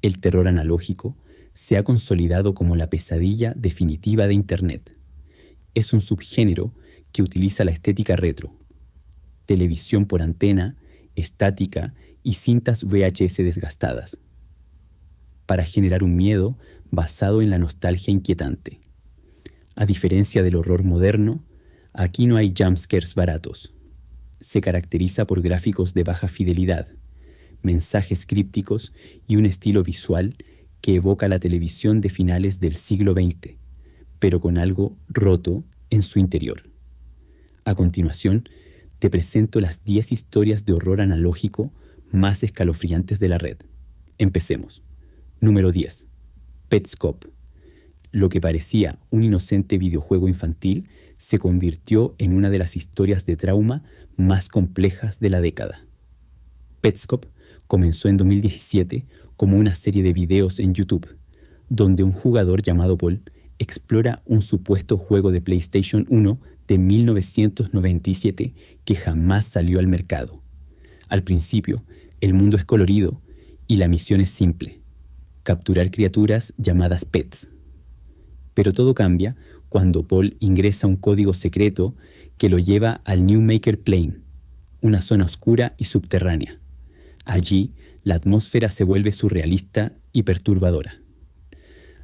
El terror analógico se ha consolidado como la pesadilla definitiva de Internet. Es un subgénero que utiliza la estética retro, televisión por antena, estática y cintas VHS desgastadas, para generar un miedo basado en la nostalgia inquietante. A diferencia del horror moderno, aquí no hay jumpscares baratos. Se caracteriza por gráficos de baja fidelidad, mensajes crípticos y un estilo visual que evoca la televisión de finales del siglo XX, pero con algo roto en su interior. A continuación, te presento las 10 historias de horror analógico más escalofriantes de la red. Empecemos. Número 10. Petscop. Lo que parecía un inocente videojuego infantil se convirtió en una de las historias de trauma más complejas de la década. Petscop comenzó en 2017 como una serie de videos en YouTube, donde un jugador llamado Paul explora un supuesto juego de PlayStation 1 de 1997 que jamás salió al mercado. Al principio, el mundo es colorido y la misión es simple: capturar criaturas llamadas pets. Pero todo cambia cuando Paul ingresa un código secreto que lo lleva al New Maker Plane, una zona oscura y subterránea. Allí, la atmósfera se vuelve surrealista y perturbadora.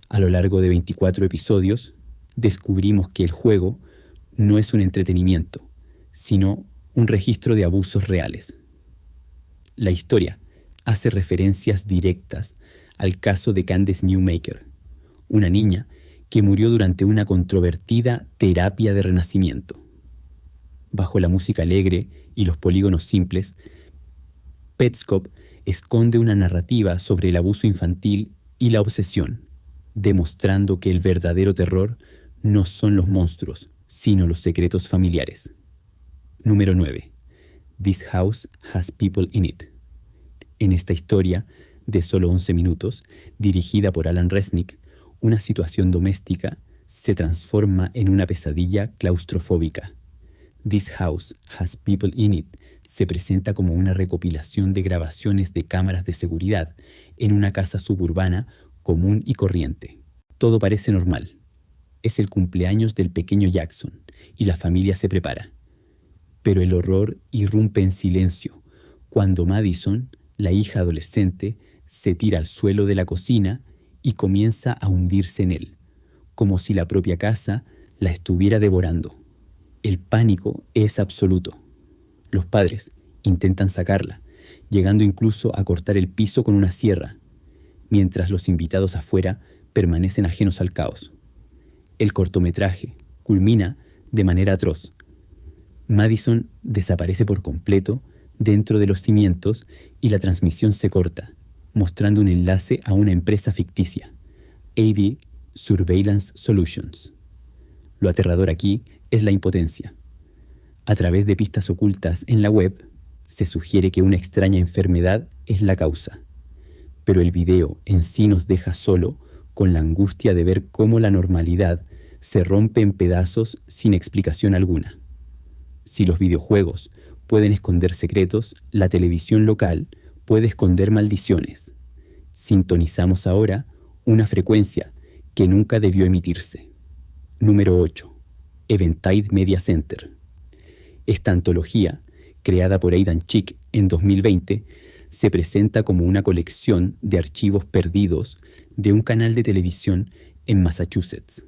A lo largo de 24 episodios, descubrimos que el juego no es un entretenimiento, sino un registro de abusos reales. La historia hace referencias directas al caso de Candace Newmaker, una niña que murió durante una controvertida terapia de renacimiento. Bajo la música alegre y los polígonos simples, Petscop esconde una narrativa sobre el abuso infantil y la obsesión, demostrando que el verdadero terror no son los monstruos, sino los secretos familiares. Número 9. This House Has People in It. En esta historia, de solo 11 minutos, dirigida por Alan Resnick, una situación doméstica se transforma en una pesadilla claustrofóbica. This House Has People in It se presenta como una recopilación de grabaciones de cámaras de seguridad en una casa suburbana común y corriente. Todo parece normal. Es el cumpleaños del pequeño Jackson y la familia se prepara. Pero el horror irrumpe en silencio cuando Madison, la hija adolescente, se tira al suelo de la cocina y comienza a hundirse en él, como si la propia casa la estuviera devorando. El pánico es absoluto. Los padres intentan sacarla, llegando incluso a cortar el piso con una sierra, mientras los invitados afuera permanecen ajenos al caos. El cortometraje culmina de manera atroz. Madison desaparece por completo dentro de los cimientos y la transmisión se corta, mostrando un enlace a una empresa ficticia, AV Surveillance Solutions. Lo aterrador aquí es la impotencia. A través de pistas ocultas en la web, se sugiere que una extraña enfermedad es la causa, pero el video en sí nos deja solo con la angustia de ver cómo la normalidad se rompe en pedazos sin explicación alguna. Si los videojuegos pueden esconder secretos, la televisión local puede esconder maldiciones. Sintonizamos ahora una frecuencia que nunca debió emitirse. Número 8. Eventide Media Center. Esta antología, creada por Aidan Chick en 2020, se presenta como una colección de archivos perdidos de un canal de televisión en Massachusetts.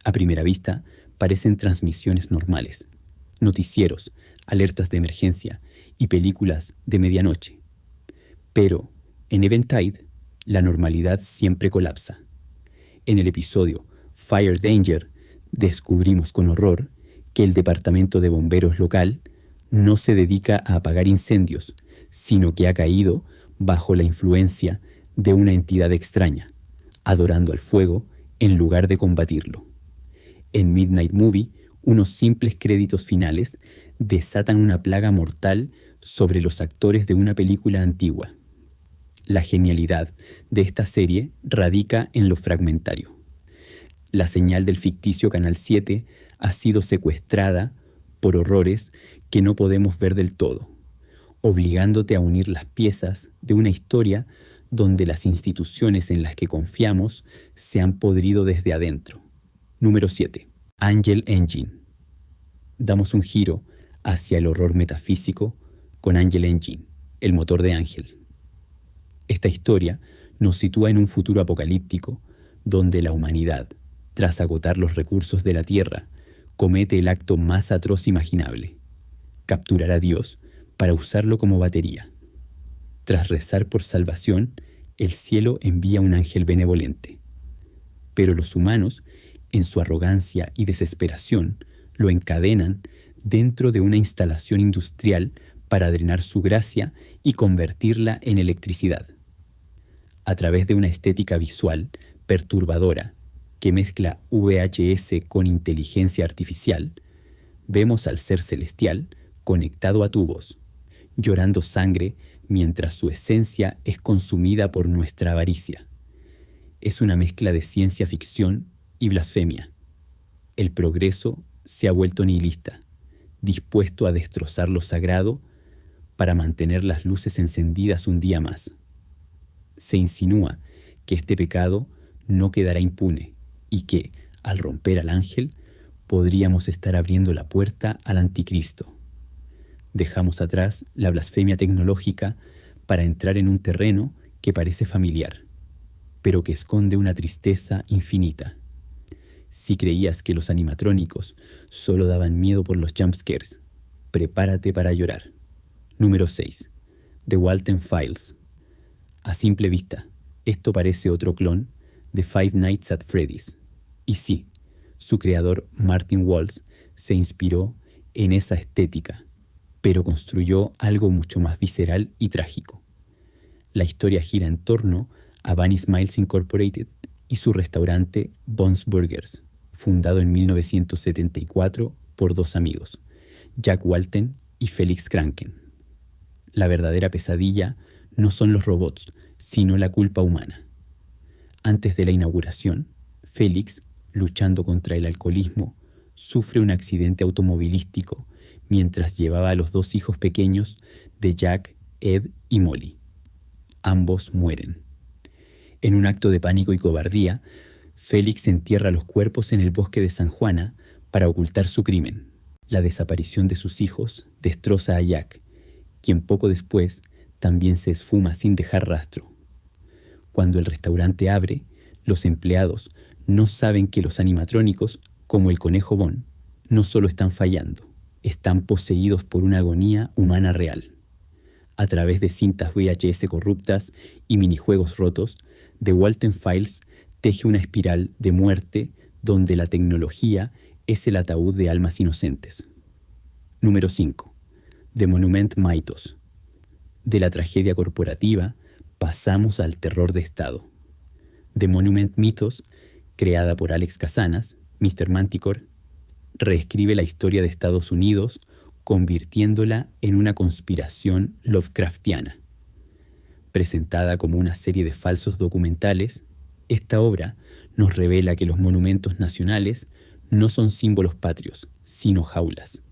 A primera vista, parecen transmisiones normales, noticieros, alertas de emergencia y películas de medianoche. Pero, en Eventide, la normalidad siempre colapsa. En el episodio Fire Danger, descubrimos con horror que el departamento de bomberos local no se dedica a apagar incendios, sino que ha caído bajo la influencia de una entidad extraña, adorando al fuego en lugar de combatirlo. En Midnight Movie, unos simples créditos finales desatan una plaga mortal sobre los actores de una película antigua. La genialidad de esta serie radica en lo fragmentario. La señal del ficticio Canal 7 ha sido secuestrada por horrores que no podemos ver del todo, obligándote a unir las piezas de una historia donde las instituciones en las que confiamos se han podrido desde adentro. Número 7. Angel Engine. Damos un giro hacia el horror metafísico con Angel Engine, el motor de Ángel. Esta historia nos sitúa en un futuro apocalíptico donde la humanidad, tras agotar los recursos de la Tierra, comete el acto más atroz imaginable: capturar a Dios para usarlo como batería. Tras rezar por salvación, el cielo envía un ángel benevolente. Pero los humanos, en su arrogancia y desesperación, lo encadenan dentro de una instalación industrial para drenar su gracia y convertirla en electricidad. A través de una estética visual perturbadora que mezcla VHS con inteligencia artificial, vemos al ser celestial conectado a tubos, llorando sangre mientras su esencia es consumida por nuestra avaricia. Es una mezcla de ciencia ficción y blasfemia. El progreso se ha vuelto nihilista, dispuesto a destrozar lo sagrado para mantener las luces encendidas un día más. Se insinúa que este pecado no quedará impune y que, al romper al ángel, podríamos estar abriendo la puerta al anticristo. Dejamos atrás la blasfemia tecnológica para entrar en un terreno que parece familiar, pero que esconde una tristeza infinita. Si creías que los animatrónicos solo daban miedo por los jumpscares, prepárate para llorar. Número 6. The Walten Files. A simple vista, esto parece otro clon de Five Nights at Freddy's. Y sí, su creador Martin Walsh se inspiró en esa estética, pero construyó algo mucho más visceral y trágico. La historia gira en torno a Bunny Smiles Incorporated y su restaurante Bon's Burgers, fundado en 1974 por dos amigos, Jack Walten y Felix Kranken. La verdadera pesadilla no son los robots, sino la culpa humana. Antes de la inauguración, Felix, luchando contra el alcoholismo, sufre un accidente automovilístico mientras llevaba a los dos hijos pequeños de Jack, Ed y Molly. Ambos mueren. En un acto de pánico y cobardía, Félix entierra los cuerpos en el bosque de San Juana para ocultar su crimen. La desaparición de sus hijos destroza a Jack, quien poco después también se esfuma sin dejar rastro. Cuando el restaurante abre, los empleados no saben que los animatrónicos, como el conejo Bon, no solo están fallando, están poseídos por una agonía humana real. A través de cintas VHS corruptas y minijuegos rotos, The Walten Files teje una espiral de muerte donde la tecnología es el ataúd de almas inocentes. Número 5. The Monument Mythos. De la tragedia corporativa pasamos al terror de Estado. The Monument Mythos, creada por Alex Casanas, Mr. Manticore, reescribe la historia de Estados Unidos convirtiéndola en una conspiración Lovecraftiana. Presentada como una serie de falsos documentales, esta obra nos revela que los monumentos nacionales no son símbolos patrios, sino jaulas.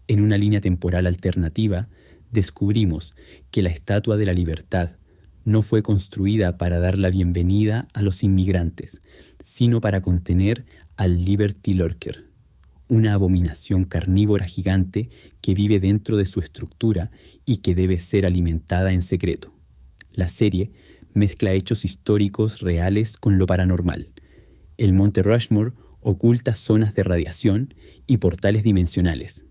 En una línea temporal alternativa, descubrimos que la Estatua de la Libertad no fue construida para dar la bienvenida a los inmigrantes, sino para contener al Liberty Lurker, una abominación carnívora gigante que vive dentro de su estructura y que debe ser alimentada en secreto. La serie mezcla hechos históricos reales con lo paranormal. El Monte Rushmore oculta zonas de radiación y portales dimensionales,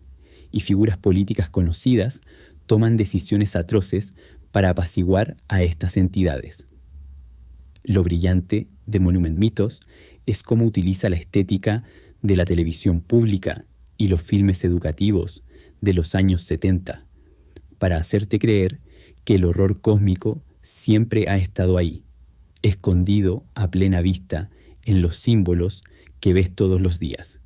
y figuras políticas conocidas toman decisiones atroces para apaciguar a estas entidades. Lo brillante de Monument Mythos es cómo utiliza la estética de la televisión pública y los filmes educativos de los años 70 para hacerte creer que el horror cósmico siempre ha estado ahí, escondido a plena vista en los símbolos que ves todos los días.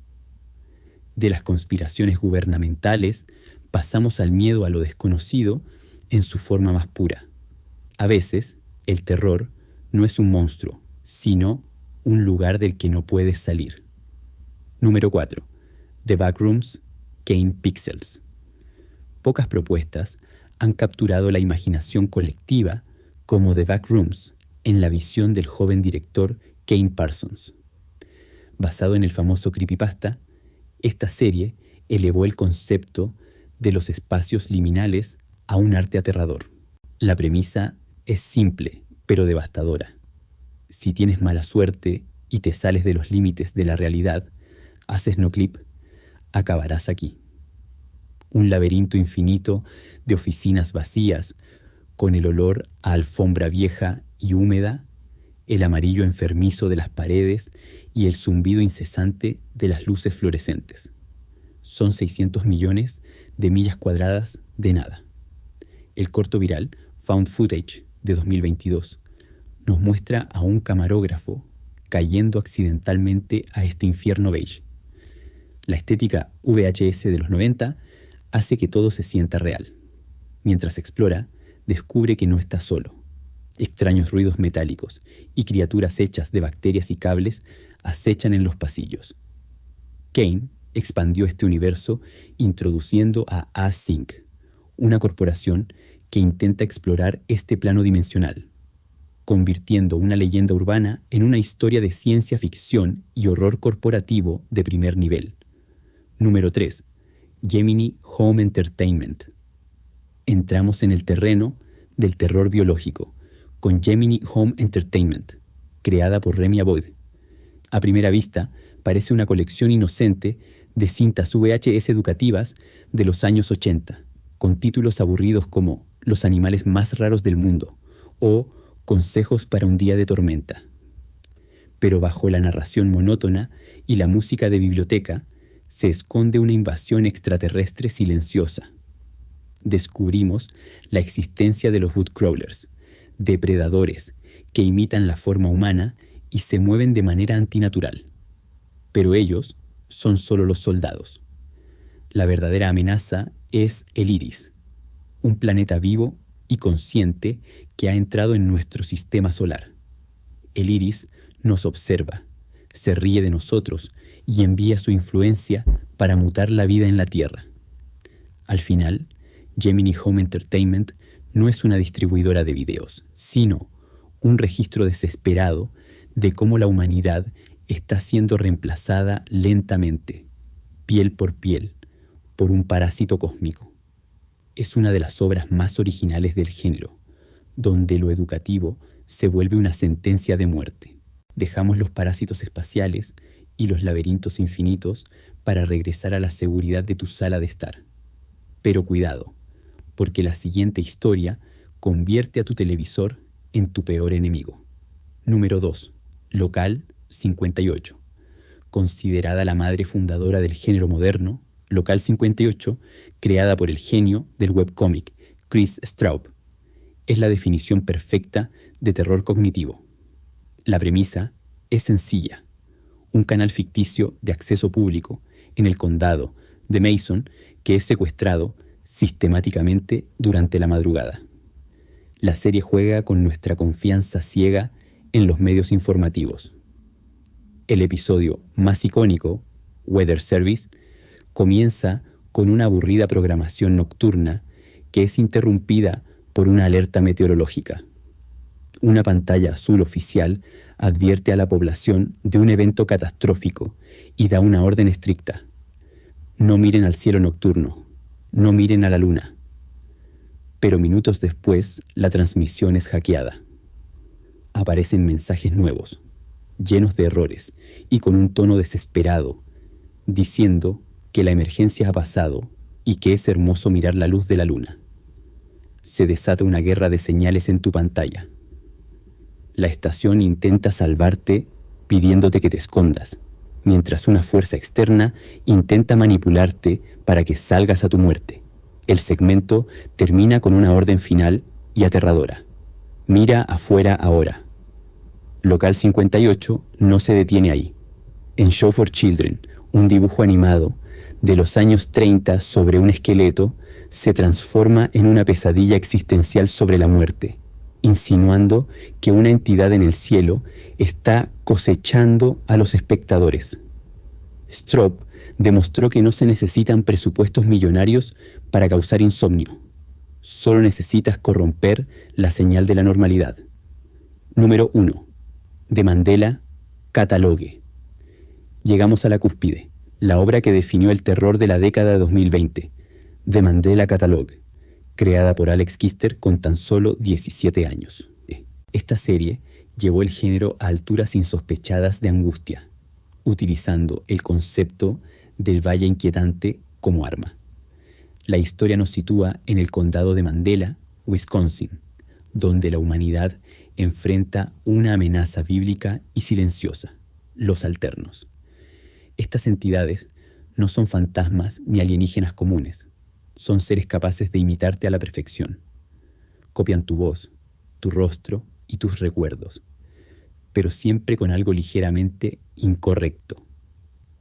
De las conspiraciones gubernamentales pasamos al miedo a lo desconocido en su forma más pura. A veces, el terror no es un monstruo, sino un lugar del que no puedes salir. Número 4. The Backrooms, Kane Pixels. Pocas propuestas han capturado la imaginación colectiva como The Backrooms, en la visión del joven director Kane Parsons. Basado en el famoso creepypasta, esta serie elevó el concepto de los espacios liminales a un arte aterrador. La premisa es simple, pero devastadora. Si tienes mala suerte y te sales de los límites de la realidad, haces no clip, acabarás aquí. Un laberinto infinito de oficinas vacías, con el olor a alfombra vieja y húmeda, el amarillo enfermizo de las paredes y el zumbido incesante de las luces fluorescentes. Son 600 millones de millas cuadradas de nada. El corto viral Found Footage de 2022 nos muestra a un camarógrafo cayendo accidentalmente a este infierno beige. La estética VHS de los 90 hace que todo se sienta real. Mientras explora, descubre que no está solo. Extraños ruidos metálicos y criaturas hechas de bacterias y cables acechan en los pasillos. Kane expandió este universo introduciendo a Async, una corporación que intenta explorar este plano dimensional, convirtiendo una leyenda urbana en una historia de ciencia ficción y horror corporativo de primer nivel. Número 3. Gemini Home Entertainment. Entramos en el terreno del terror biológico con Gemini Home Entertainment, creada por Remy Aboid. A primera vista, parece una colección inocente de cintas VHS educativas de los años 80, con títulos aburridos como Los animales más raros del mundo o Consejos para un día de tormenta. Pero bajo la narración monótona y la música de biblioteca se esconde una invasión extraterrestre silenciosa. Descubrimos la existencia de los Woodcrawlers, depredadores que imitan la forma humana y se mueven de manera antinatural. Pero ellos son solo los soldados. La verdadera amenaza es el Iris, un planeta vivo y consciente que ha entrado en nuestro sistema solar. El Iris nos observa, se ríe de nosotros y envía su influencia para mutar la vida en la Tierra. Al final, Gemini Home Entertainment no es una distribuidora de videos, sino un registro desesperado de cómo la humanidad está siendo reemplazada lentamente, piel por piel, por un parásito cósmico. Es una de las obras más originales del género, donde lo educativo se vuelve una sentencia de muerte. Dejamos los parásitos espaciales y los laberintos infinitos para regresar a la seguridad de tu sala de estar. Pero cuidado, porque la siguiente historia convierte a tu televisor en tu peor enemigo. Número 2. Local 58. Considerada la madre fundadora del género moderno, Local 58, creada por el genio del webcómic Chris Straub, es la definición perfecta de terror cognitivo. La premisa es sencilla. Un canal ficticio de acceso público en el condado de Mason que es secuestrado sistemáticamente durante la madrugada. La serie juega con nuestra confianza ciega en los medios informativos. El episodio más icónico, Weather Service, comienza con una aburrida programación nocturna que es interrumpida por una alerta meteorológica. Una pantalla azul oficial advierte a la población de un evento catastrófico y da una orden estricta. No miren al cielo nocturno, no miren a la luna. Pero minutos después, la transmisión es hackeada. Aparecen mensajes nuevos, llenos de errores y con un tono desesperado, diciendo que la emergencia ha pasado y que es hermoso mirar la luz de la luna. Se desata una guerra de señales en tu pantalla. La estación intenta salvarte pidiéndote que te escondas, mientras una fuerza externa intenta manipularte para que salgas a tu muerte. El segmento termina con una orden final y aterradora. Mira afuera ahora. Local 58 no se detiene ahí. En Show for Children, un dibujo animado de los años 30 sobre un esqueleto se transforma en una pesadilla existencial sobre la muerte, insinuando que una entidad en el cielo está cosechando a los espectadores. Straub demostró que no se necesitan presupuestos millonarios para causar insomnio. Solo necesitas corromper la señal de la normalidad. Número 1. De Mandela, Catalogue. Llegamos a la cúspide, la obra que definió el terror de la década de 2020, The Mandela Catalogue, creada por Alex Kister con tan solo 17 años. Esta serie llevó el género a alturas insospechadas de angustia, utilizando el concepto del valle inquietante como arma. La historia nos sitúa en el condado de Mandela, Wisconsin, donde la humanidad enfrenta una amenaza bíblica y silenciosa, los alternos. Estas entidades no son fantasmas ni alienígenas comunes, son seres capaces de imitarte a la perfección. Copian tu voz, tu rostro y tus recuerdos, pero siempre con algo ligeramente incorrecto,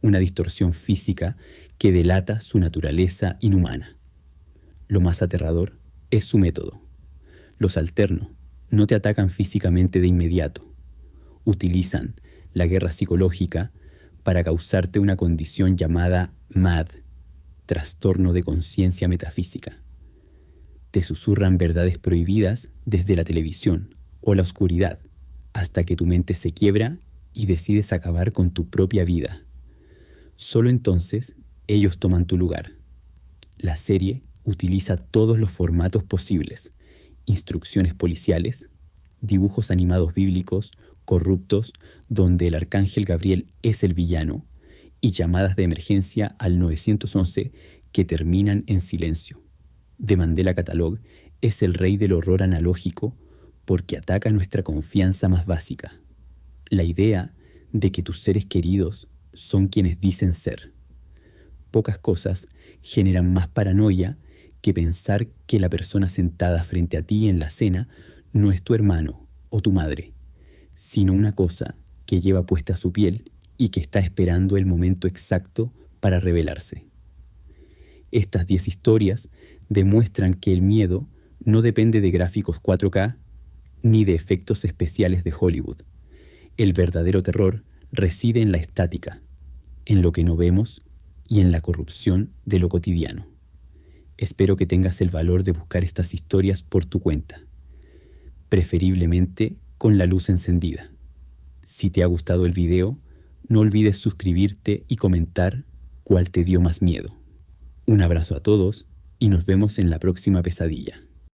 una distorsión física que delata su naturaleza inhumana. Lo más aterrador es su método. Los alternos no te atacan físicamente de inmediato. Utilizan la guerra psicológica para causarte una condición llamada MAD, trastorno de conciencia metafísica. Te susurran verdades prohibidas desde la televisión o la oscuridad, hasta que tu mente se quiebra y decides acabar con tu propia vida. Solo entonces ellos toman tu lugar. La serie utiliza todos los formatos posibles: instrucciones policiales, dibujos animados bíblicos, corruptos, donde el arcángel Gabriel es el villano, y llamadas de emergencia al 911 que terminan en silencio. The Mandela Catalogue es el rey del horror analógico porque ataca nuestra confianza más básica, la idea de que tus seres queridos son quienes dicen ser. Pocas cosas generan más paranoia que pensar que la persona sentada frente a ti en la cena no es tu hermano o tu madre, sino una cosa que lleva puesta su piel y que está esperando el momento exacto para revelarse. Estas 10 historias demuestran que el miedo no depende de gráficos 4K ni de efectos especiales de Hollywood. El verdadero terror reside en la estática, en lo que no vemos y en la corrupción de lo cotidiano. Espero que tengas el valor de buscar estas historias por tu cuenta, preferiblemente con la luz encendida. Si te ha gustado el video, no olvides suscribirte y comentar cuál te dio más miedo. Un abrazo a todos y nos vemos en la próxima pesadilla.